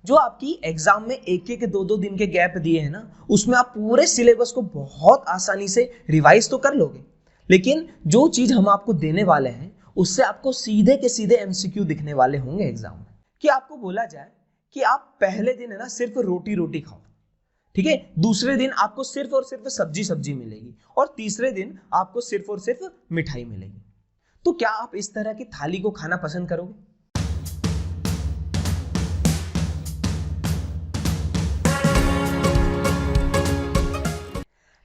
जो आपकी एग्जाम में एक एक दो दो दिन के गैप दिए हैं ना, उसमें आप पूरे सिलेबस को बहुत आसानी से रिवाइज तो कर लोगे, लेकिन जो चीज हम आपको देने वाले हैं उससे आपको सीधे के सीधे एमसीक्यू दिखने वाले होंगे एग्जाम में। कि आपको बोला जाए कि आप पहले दिन है ना सिर्फ रोटी रोटी खाओ, ठीक है, दूसरे दिन आपको सिर्फ और सिर्फ सब्जी सब्जी मिलेगी, और तीसरे दिन आपको सिर्फ और सिर्फ मिठाई मिलेगी। तो क्या आप इस तरह की थाली को खाना पसंद करोगे?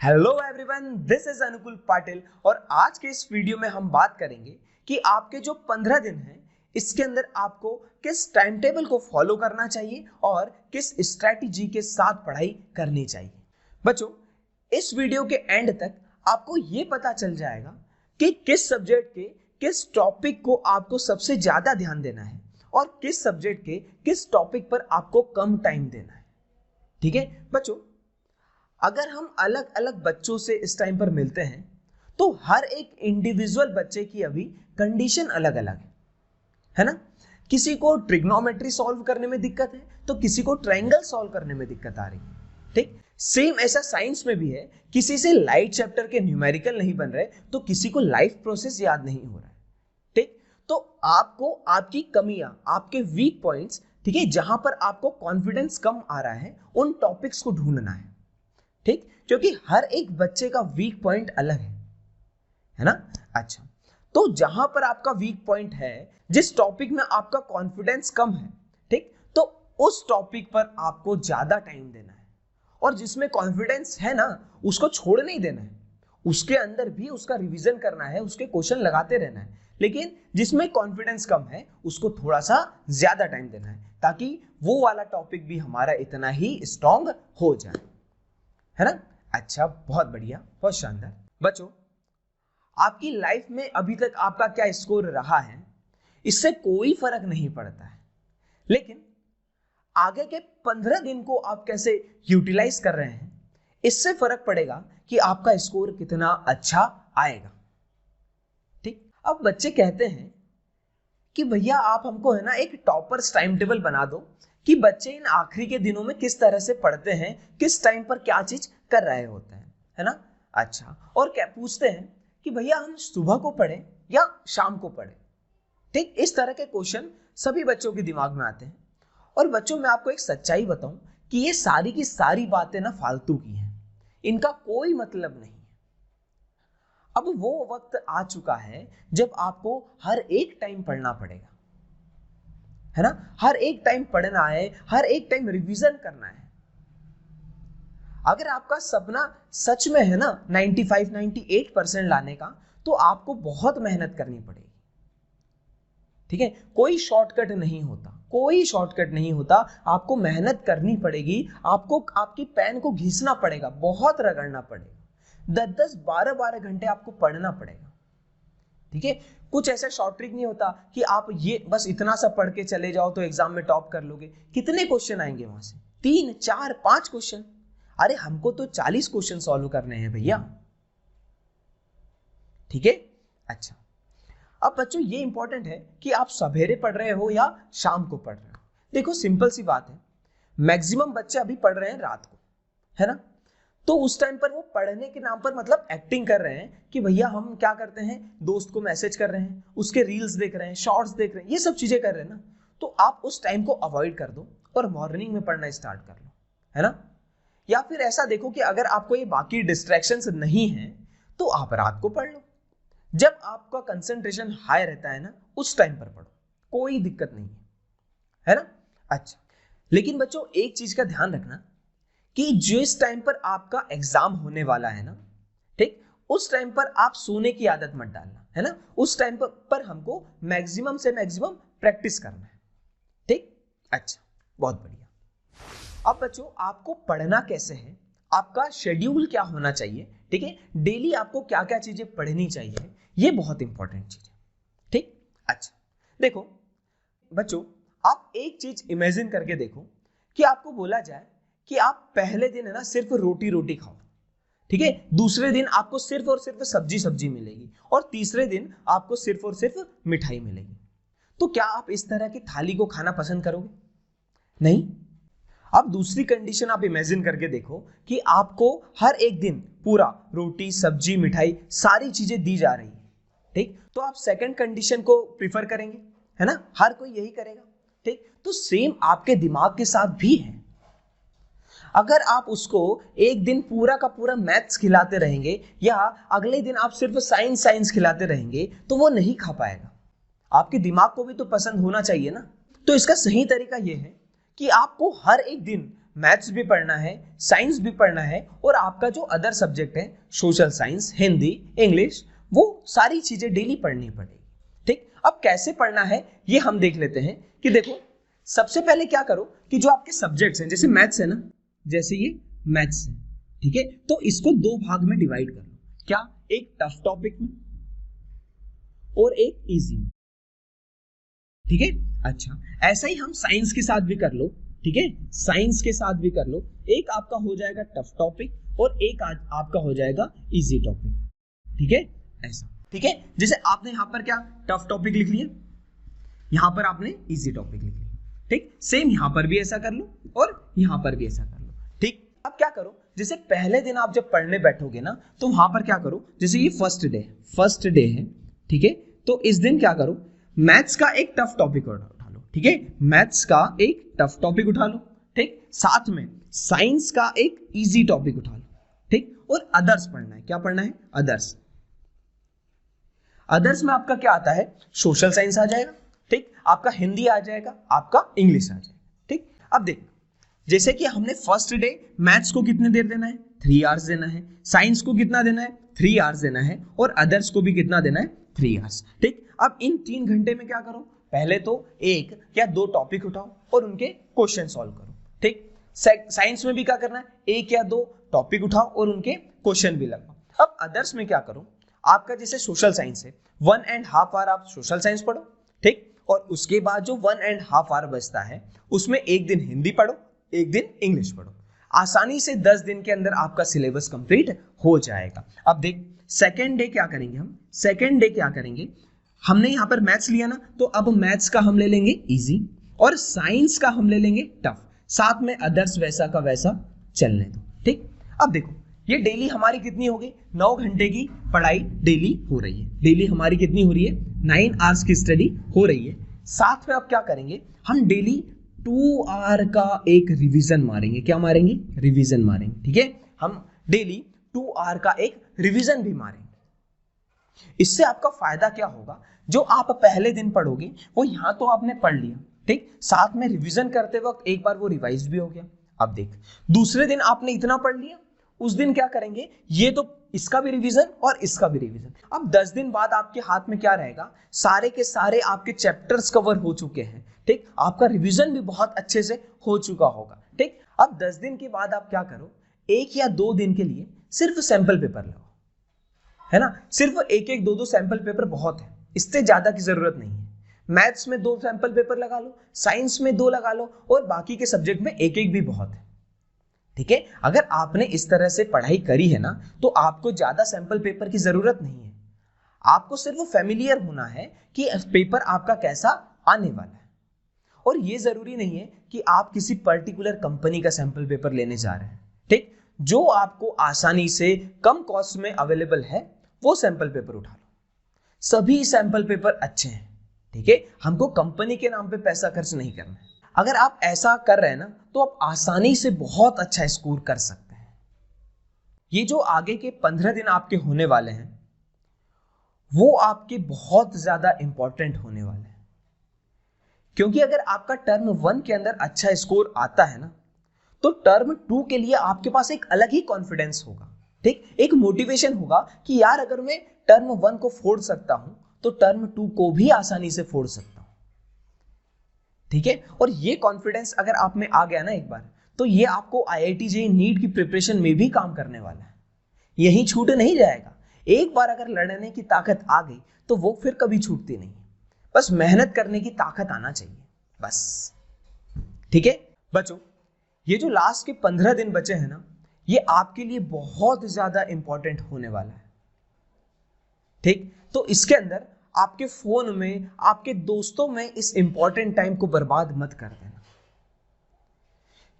हेलो एवरीवन, दिस इज अनुकुल पाटिल, और आज के इस वीडियो में हम बात करेंगे कि आपके जो 15 दिन हैं इसके अंदर आपको किस टाइम टेबल को फॉलो करना चाहिए और किस स्ट्रैटेजी के साथ पढ़ाई करनी चाहिए। बच्चों, इस वीडियो के एंड तक आपको ये पता चल जाएगा कि किस सब्जेक्ट के किस टॉपिक को आपको सबसे ज्यादा ध्यान देना है और किस सब्जेक्ट के किस टॉपिक पर आपको कम टाइम देना है। ठीक है बच्चों, अगर हम अलग अलग बच्चों से इस टाइम पर मिलते हैं तो हर एक इंडिविजुअल बच्चे की अभी कंडीशन अलग अलग है ना। किसी को ट्रिग्नोमेट्री सॉल्व करने में दिक्कत है तो किसी को ट्रायंगल सॉल्व करने में दिक्कत आ रही है। ठीक, सेम ऐसा साइंस में भी है, किसी से लाइट चैप्टर के न्यूमेरिकल नहीं बन रहे तो किसी को लाइफ प्रोसेस याद नहीं हो रहा है। ठीक, तो आपको आपकी कमियां, आपके वीक पॉइंट्स, ठीक है, जहां पर आपको कॉन्फिडेंस कम आ रहा है उन टॉपिक्स को ढूंढना है। ठीक, क्योंकि हर एक बच्चे का वीक पॉइंट अलग है ना। अच्छा, तो जहां पर आपका वीक पॉइंट है, जिस टॉपिक में आपका कॉन्फिडेंस कम है, ठीक, तो उस टॉपिक पर आपको ज्यादा टाइम देना है, और जिसमें कॉन्फिडेंस है ना उसको छोड़ नहीं देना है, उसके अंदर भी उसका रिवीजन करना है, उसके क्वेश्चन लगाते रहना है, लेकिन जिसमें कॉन्फिडेंस कम है उसको थोड़ा सा ज्यादा टाइम देना है ताकि वो वाला टॉपिक भी हमारा इतना ही स्ट्रांग हो जाए, है ना। अच्छा, बहुत बढ़िया, बहुत शानदार। बच्चों, आपकी लाइफ में अभी तक आपका क्या स्कोर रहा है इससे कोई फर्क नहीं पड़ता है, लेकिन आगे के 15 दिन को आप कैसे यूटिलाइज कर रहे हैं इससे फर्क पड़ेगा कि आपका स्कोर कितना अच्छा आएगा। ठीक, अब बच्चे कहते हैं कि भैया आप हमको है ना एक टॉपर्स टाइम टेबल बना दो कि बच्चे इन आखिरी के दिनों में किस तरह से पढ़ते हैं, किस टाइम पर क्या चीज कर रहे होते हैं, है ना। अच्छा, और क्या पूछते हैं कि भैया हम सुबह को पढ़ें या शाम को पढ़ें। ठीक, इस तरह के क्वेश्चन सभी बच्चों के दिमाग में आते हैं। और बच्चों, मैं आपको एक सच्चाई बताऊं कि ये सारी की सारी बातें ना फालतू की हैं, इनका कोई मतलब नहीं है। अब वो वक्त आ चुका है जब आपको हर एक टाइम पढ़ना पड़ेगा, है ना। हर एक टाइम पढ़ना है, हर एक टाइम रिवीजन करना है। अगर आपका सपना सच में है ना 95-98% लाने का, तो आपको बहुत मेहनत करनी पड़ेगी। ठीक है, कोई शॉर्टकट नहीं होता, कोई शॉर्टकट नहीं होता, आपको मेहनत करनी पड़ेगी, आपको आपकी पेन को घिसना पड़ेगा, बहुत रगड़ना पड़ेगा, 10-10 12-12 घंटे आपको पढ़ना पड़ेगा। ठीक है, कुछ ऐसा शॉर्ट ट्रिक नहीं होता कि आप ये बस इतना सा पढ़ के चले जाओ तो एग्जाम में टॉप कर लोगे। कितने क्वेश्चन आएंगे वहां से? 3 4 5 क्वेश्चन। अरे हमको तो 40 क्वेश्चन सॉल्व करने हैं भैया। ठीक है, अच्छा, अब बच्चों ये इंपॉर्टेंट है कि आप सवेरे पढ़ रहे हो या शाम को पढ़ रहे हो। देखो सिंपल सी बात है, मैक्सिमम बच्चे अभी पढ़ रहे हैं रात को, है ना। तो उस टाइम पर वो पढ़ने के नाम पर मतलब एक्टिंग कर रहे हैं कि भैया हम क्या करते हैं, दोस्त को मैसेज कर रहे हैं, उसके रील्स देख रहे हैं, शॉर्ट्स देख रहे हैं, ये सब चीजें कर रहे हैं ना। तो आप उस टाइम को अवॉइड कर दो और मॉर्निंग में पढ़ना स्टार्ट कर लो, है ना। या फिर ऐसा देखो कि अगर आपको ये बाकी डिस्ट्रैक्शंस नहीं है तो आप रात को पढ़ लो। जब आपका कंसंट्रेशन हाई रहता है ना उस टाइम पर पढ़ो, कोई दिक्कत नहीं है ना। अच्छा, लेकिन बच्चों एक चीज का ध्यान रखना कि जिस टाइम पर आपका एग्जाम होने वाला है ना, ठीक, उस टाइम पर आप सोने की आदत मत डालना, है ना। उस टाइम पर हमको मैक्सिमम से मैक्सिमम प्रैक्टिस करना है। ठीक, अच्छा, बहुत बढ़िया। अब बच्चों, आपको पढ़ना कैसे है, आपका शेड्यूल क्या होना चाहिए, ठीक है, डेली आपको क्या क्या चीजें पढ़नी चाहिए, ये बहुत इंपॉर्टेंट चीज है। ठीक, अच्छा, देखो बच्चों, आप एक चीज इमेजिन करके देखो कि आपको बोला जाए कि आप पहले दिन है ना सिर्फ रोटी रोटी खाओ, ठीक है, दूसरे दिन आपको सिर्फ और सिर्फ सब्जी सब्जी मिलेगी, और तीसरे दिन आपको सिर्फ और सिर्फ मिठाई मिलेगी। तो क्या आप इस तरह की थाली को खाना पसंद करोगे? नहीं, अब दूसरी कंडीशन आप इमेजिन करके देखो कि आपको हर एक दिन पूरा रोटी सब्जी मिठाई सारी चीजें दी जा रही है, ठीक, तो आप सेकंड कंडीशन को प्रिफर करेंगे, है ना, हर कोई यही करेगा, ठीक। तो सेम आपके दिमाग के साथ भी है। अगर आप उसको एक दिन पूरा का पूरा मैथ्स खिलाते रहेंगे या अगले दिन आप सिर्फ साइंस खिलाते रहेंगे तो वो नहीं खा पाएगा। आपके दिमाग को भी तो पसंद होना चाहिए ना। तो इसका सही तरीका यह है कि आपको हर एक दिन मैथ्स भी पढ़ना है, साइंस भी पढ़ना है और आपका जो अदर सब्जेक्ट है सोशल साइंस, हिंदी, इंग्लिश, वो सारी चीजें डेली पढ़नी पड़ेगी, ठीक। अब कैसे पढ़ना है ये हम देख लेते हैं कि देखो सबसे पहले क्या करो कि जो आपके सब्जेक्ट्स हैं, जैसे मैथ्स है ना, जैसे ये मैथ्स है, ठीक है, तो इसको दो भाग में डिवाइड कर लो। क्या? एक टफ टॉपिक में और एक इजी में, ठीक है। अच्छा, ऐसा ही हम साइंस के साथ भी कर लो, ठीक है, साइंस के साथ भी कर लो। एक आपका हो जाएगा टफ टॉपिक और एक आपका हो जाएगा इजी टॉपिक, ठीक है, ऐसा, ठीक है। जैसे आपने यहां पर क्या टफ टॉपिक लिख लिया, यहां पर आपने इजी टॉपिक लिख लिया, ठीक। सेम यहां पर भी ऐसा कर लो और यहां पर भी ऐसा कर लो, ठीक। अब क्या करो, जैसे पहले दिन आप जब पढ़ने बैठोगे ना तो वहां पर क्या करो, जैसे ये फर्स्ट डे है, ठीक है, तो इस दिन क्या करो, मैथ्स का एक टफ टॉपिक उठा लो, ठीक है, मैथ्स का एक टफ टॉपिक उठा लो, ठीक, साथ में साइंस का एक इजी टॉपिक उठा लो, ठीक, और अदर्स पढ़ना है। क्या पढ़ना है? अदर्स। अदर्स में आपका क्या आता है? सोशल साइंस आ जाएगा, ठीक, आपका हिंदी आ जाएगा, आपका इंग्लिश आ जाएगा, ठीक। अब देख, जैसे कि हमने फर्स्ट डे मैथ्स को कितने देर देना है? 3 आवर्स देना है, साइंस को कितना देना है? 3 आवर्स देना है, और अदर्स को भी कितना देना है? 3 आवर्स, ठीक। अब इन 3 घंटे में क्या करो, पहले तो एक या दो टॉपिक उठाओ और उनके क्वेश्चन सॉल्व करो, ठीक। साइंस में भी क्या करना है? एक या दो टॉपिक उठाओ और उनके क्वेश्चन भी लगाओ। अब अदर्स में क्या करो, आपका जैसे सोशल साइंस है, 1.5 आवर आप सोशल साइंस पढ़ो, ठीक, और उसके बाद जो 1.5 आवर बचता है उसमें एक दिन हिंदी पढ़ो, एक दिन इंग्लिश पढ़ो। आसानी से 10 दिन के अंदर आपका सिलेबस कंप्लीट हो जाएगा। अब देख, सेकेंड डे क्या करेंगे हम? सेकेंड डे क्या करेंगे, हमने यहां पर मैथ्स लिया ना, तो अब मैथ्स का हम ले लेंगे इजी और साइंस का हम ले लेंगे टफ, साथ में अदर्स वैसा का वैसा चलने दो, ठीक। अब देखो, ये डेली हमारी कितनी हो गई? 9 घंटे की पढ़ाई डेली हो रही है। डेली हमारी कितनी हो रही है? 9 आवर्स की स्टडी हो रही है। साथ में अब क्या करेंगे, हम डेली 2 आवर का एक रिवीजन मारेंगे। क्या मारेंगे? रिवीजन मारेंगे, ठीक है, हम डेली 2 आवर का एक रिवीजन भी मारेंगे। इससे आपका फायदा क्या होगा, जो आप पहले दिन पढ़ोगे वो यहां तो आपने पढ़ लिया, ठीक, साथ में रिवीजन करते वक्त एक बार वो रिवाइज भी हो गया। अब देख, दूसरे दिन आपने इतना पढ़ लिया, उस दिन क्या करेंगे, ये तो इसका भी रिवीजन और इसका भी रिवीजन। अब 10 दिन बाद आपके हाथ में क्या रहेगा, सारे के सारे आपके चैप्टर्स कवर हो चुके हैं, ठीक, आपका रिवीजन भी बहुत अच्छे से हो चुका होगा, ठीक। अब 10 दिन के बाद आप क्या करो, 1 या 2 दिन के लिए सिर्फ सैंपल पेपर लगाओ, है ना, सिर्फ एक एक दो दो सैंपल पेपर बहुत है, इससे ज्यादा की जरूरत नहीं है। मैथ्स में 2 सैंपल पेपर लगा लो, साइंस में 2 लगा लो, और बाकी के सब्जेक्ट में एक एक भी बहुत है, ठीक है। अगर आपने इस तरह से पढ़ाई करी है ना, तो आपको ज्यादा सैंपल पेपर की जरूरत नहीं है। आपको सिर्फ फेमिलियर होना है कि पेपर आपका कैसा आने वाला है, और ये जरूरी नहीं है कि आप किसी पर्टिकुलर कंपनी का सैंपल पेपर लेने जा रहे हैं, ठीक। जो आपको आसानी से कम कॉस्ट में अवेलेबल है वो सैंपल पेपर उठा लो। सभी सैंपल पेपर अच्छे हैं, ठीक है, हमको कंपनी के नाम पे पैसा खर्च नहीं करना है। अगर आप ऐसा कर रहे हैं ना, तो आप आसानी से बहुत अच्छा स्कोर कर सकते हैं। ये जो आगे के 15 दिन आपके होने वाले हैं वो आपके बहुत ज्यादा इंपॉर्टेंट होने वाले हैं, क्योंकि अगर आपका टर्म 1 के अंदर अच्छा स्कोर आता है ना, तो टर्म 2 के लिए आपके पास एक अलग ही कॉन्फिडेंस होगा, ठीक, एक मोटिवेशन होगा कि यार अगर मैं टर्म 1 को फोड़ सकता हूं तो टर्म 2 को भी आसानी से फोड़ सकता हूं, ठीक है। और ये कॉन्फिडेंस अगर आप में आ गया ना एक बार, तो ये आपको IIT JEE नीट की प्रिपरेशन में भी काम करने वाला है, यही छूट नहीं जाएगा। एक बार अगर लड़ने की ताकत आ गई तो वो फिर कभी छूटती नहीं, बस मेहनत करने की ताकत आना चाहिए, बस, ठीक है बच्चों। ये जो लास्ट के 15 दिन बचे हैं ना, ये आपके लिए बहुत ज्यादा इंपॉर्टेंट होने वाला है, ठीक। तो इसके अंदर आपके फोन में, आपके दोस्तों में इस इंपॉर्टेंट टाइम को बर्बाद मत कर देना,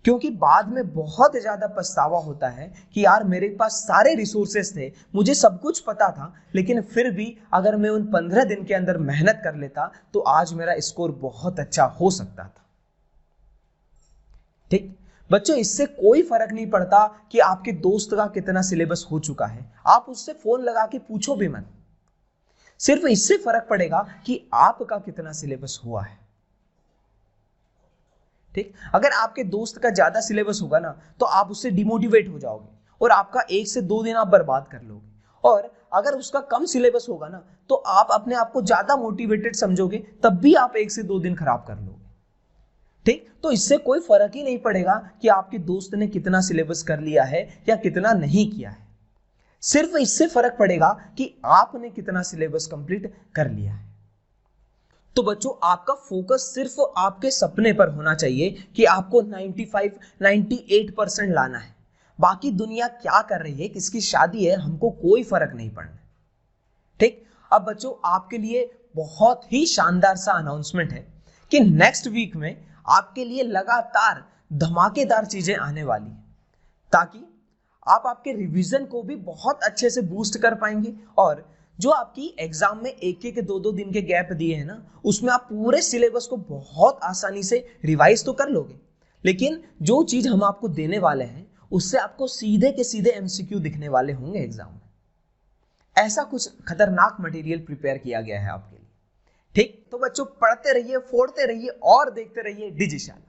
क्योंकि बाद में बहुत ज्यादा पछतावा होता है कि यार मेरे पास सारे रिसोर्सेस थे, मुझे सब कुछ पता था, लेकिन फिर भी अगर मैं उन 15 दिन के अंदर मेहनत कर लेता तो आज मेरा स्कोर बहुत अच्छा हो सकता था। ठीक बच्चों, इससे कोई फर्क नहीं पड़ता कि आपके दोस्त का कितना सिलेबस हो चुका है, आप उससे फोन लगा के पूछो भी मत। सिर्फ इससे फर्क पड़ेगा कि आपका कितना सिलेबस हुआ है। ठीक, अगर आपके दोस्त का ज्यादा सिलेबस होगा ना तो आप उससे डिमोटिवेट हो जाओगे और आपका 1 से 2 दिन आप बर्बाद कर लोगे। और अगर उसका कम सिलेबस होगा ना तो आप अपने आप को ज्यादा मोटिवेटेड समझोगे, तब भी आप 1 से 2 दिन खराब कर लोगे। ठीक, तो इससे कोई फर्क ही नहीं पड़ेगा कि आपके दोस्त ने कितना सिलेबस कर लिया है या कितना नहीं किया है। सिर्फ इससे फर्क पड़ेगा कि आपने कितना सिलेबस कंप्लीट कर लिया है। तो बच्चों, आपका फोकस सिर्फ आपके सपने पर होना चाहिए कि आपको 95 98% लाना है। बाकी दुनिया क्या कर रही है, किसकी शादी है, हमको कोई फर्क नहीं पड़ना। ठीक, अब बच्चों आपके लिए बहुत ही शानदार सा अनाउंसमेंट है कि नेक्स्ट वीक में आपके लिए लगातार धमाकेदार चीजें आने वाली है, ताकि आप आपके रिवीजन को भी बहुत अच्छे से बूस्ट कर पाएंगे। और जो आपकी एग्जाम में 1 1 2 2 दिन के गैप दिए हैं ना, उसमें आप पूरे सिलेबस को बहुत आसानी से रिवाइज तो कर लोगे, लेकिन जो चीज हम आपको देने वाले हैं उससे आपको सीधे के सीधे एमसीक्यू दिखने वाले होंगे एग्जाम में। ऐसा कुछ खतरनाक मटेरियल प्रिपेयर किया गया है आपके लिए। ठीक, तो बच्चों पढ़ते रहिए, फोड़ते रहिए और देखते रहिए डिजिशाला।